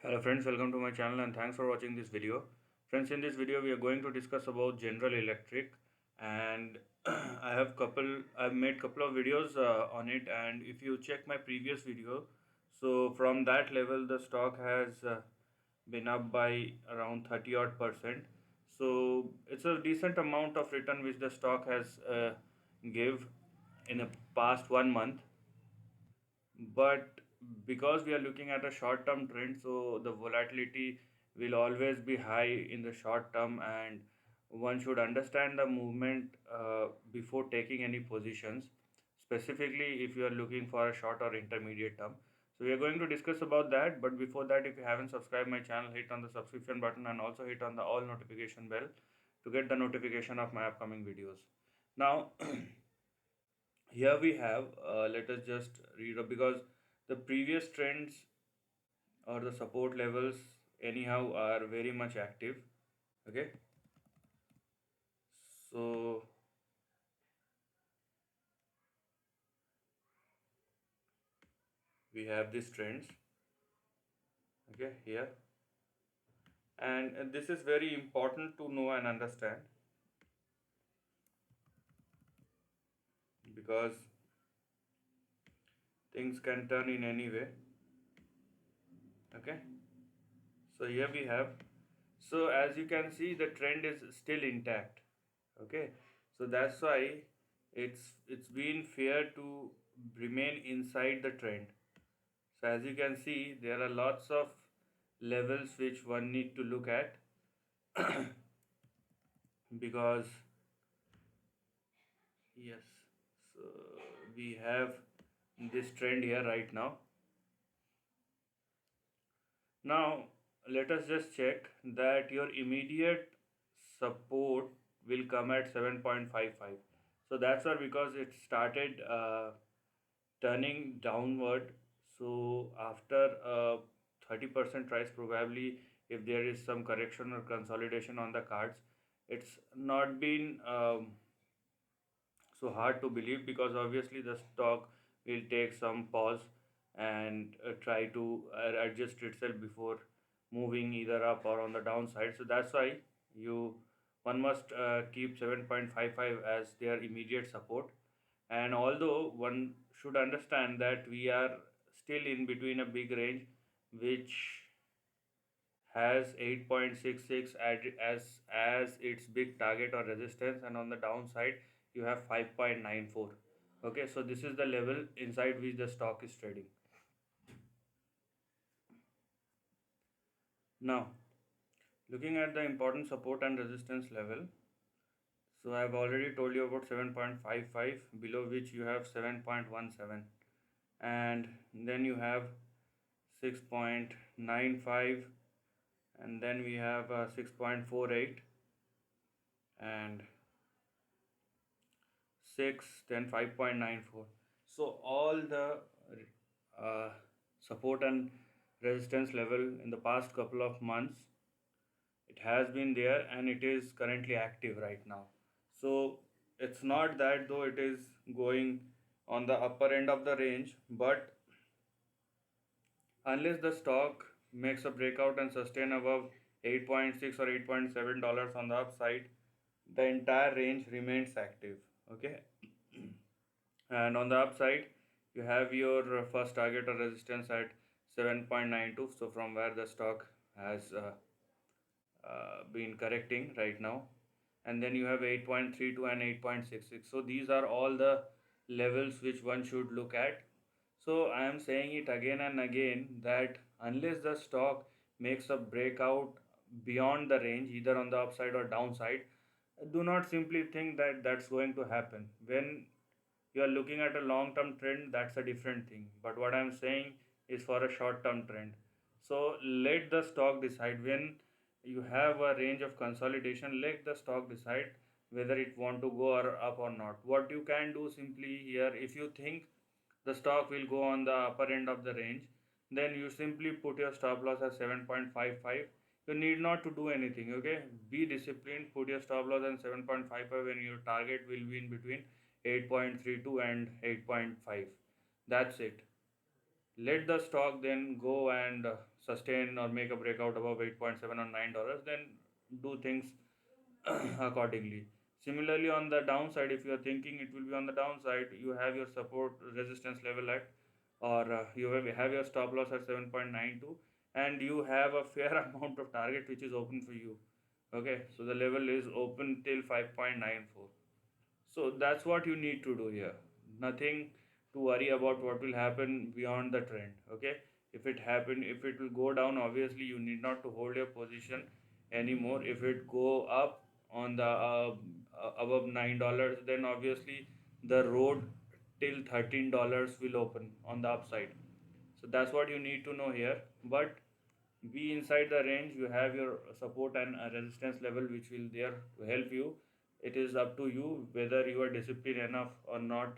Hello friends, welcome to my channel and thanks for watching this video. Friends, in this video we are going to discuss about General Electric, and I've made couple of videos on it, and if you check my previous video, so from that level the stock has been up by around 30 odd percent. So it's a decent amount of return which the stock has give in the past 1 month, but because we are looking at a short term trend, so the volatility will always be high in the short term, and one should understand the movement before taking any positions, specifically if you are looking for a short or intermediate term. So we are going to discuss about that, but before that, if you haven't subscribed my channel, hit on the subscription button and also hit on the all notification bell to get the notification of my upcoming videos. Now here we have, let us just read up, because the previous trends or the support levels anyhow are very much active. Okay, so we have these trends, okay, here, and this is very important to know and understand, because things can turn in any way. Okay, so here we have, so as you can see the trend is still intact. Okay, so that's why it's been fair to remain inside the trend. So as you can see, there are lots of levels which one need to look at, because yes, so we have this trend here right now. Now let us just check that your immediate support will come at 7.55. So that's why, because it started turning downward. So after 30% rise, probably if there is some correction or consolidation on the cards, it's not been so hard to believe, because obviously the stock will take some pause and try to adjust itself before moving either up or on the downside. So that's why you one must keep 7.55 as their immediate support. And although one should understand that we are still in between a big range which has 8.66 as its big target or resistance, and on the downside you have 5.94. Okay, so this is the level inside which the stock is trading. Now, looking at the important support and resistance level, so I've already told you about 7.55, below which you have 7.17, and then you have 6.95, and then we have 6.48 and 6, then 5.94. So all the uh, support and resistance level in the past couple of months, it has been there and it is currently active right now. So it's not that though it is going on the upper end of the range, but unless the stock makes a breakout and sustain above 8.6 or $8.7 on the upside, the entire range remains active. Okay, and on the upside you have your first target or resistance at 7.92, so from where the stock has been correcting right now, and then you have 8.32 and 8.66. So these are all the levels which one should look at. So I am saying it again and again that unless the stock makes a breakout beyond the range, either on the upside or downside, do not simply think that that's going to happen. When you are looking at a long term trend, that's a different thing, but what I'm saying is for a short term trend. So let the stock decide. When you have a range of consolidation, let the stock decide whether it want to go or up or not. What you can do simply here, if you think the stock will go on the upper end of the range, then you simply put your stop loss at 7.55. You need not to do anything. Okay, be disciplined, put your stop loss at 7.55 when your target will be in between 8.32 and 8.5. That's it. let the stock then go and sustain or make a breakout above 8.7 or $9, then do things accordingly. Similarly, on the downside, if you are thinking it will be on the downside, you have your support resistance level at, or you have your stop loss at 7.92, and you have a fair amount of target which is open for you. Okay, so the level is open till 5.94. So that's what you need to do here. Nothing to worry about what will happen beyond the trend. Okay, if it will go down, obviously you need not to hold your position anymore. If it go up on the above $9, then obviously the road till $13 will open on the upside. So that's what you need to know here. But be inside the range. You have your support and resistance level which will there to help you. It is up to you whether you are disciplined enough or not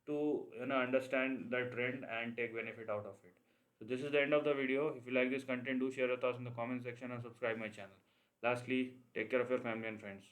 to understand the trend and take benefit out of it. So this is the end of the video. If you like this content, do share your thoughts in the comment section and subscribe my channel. Lastly, take care of your family and friends.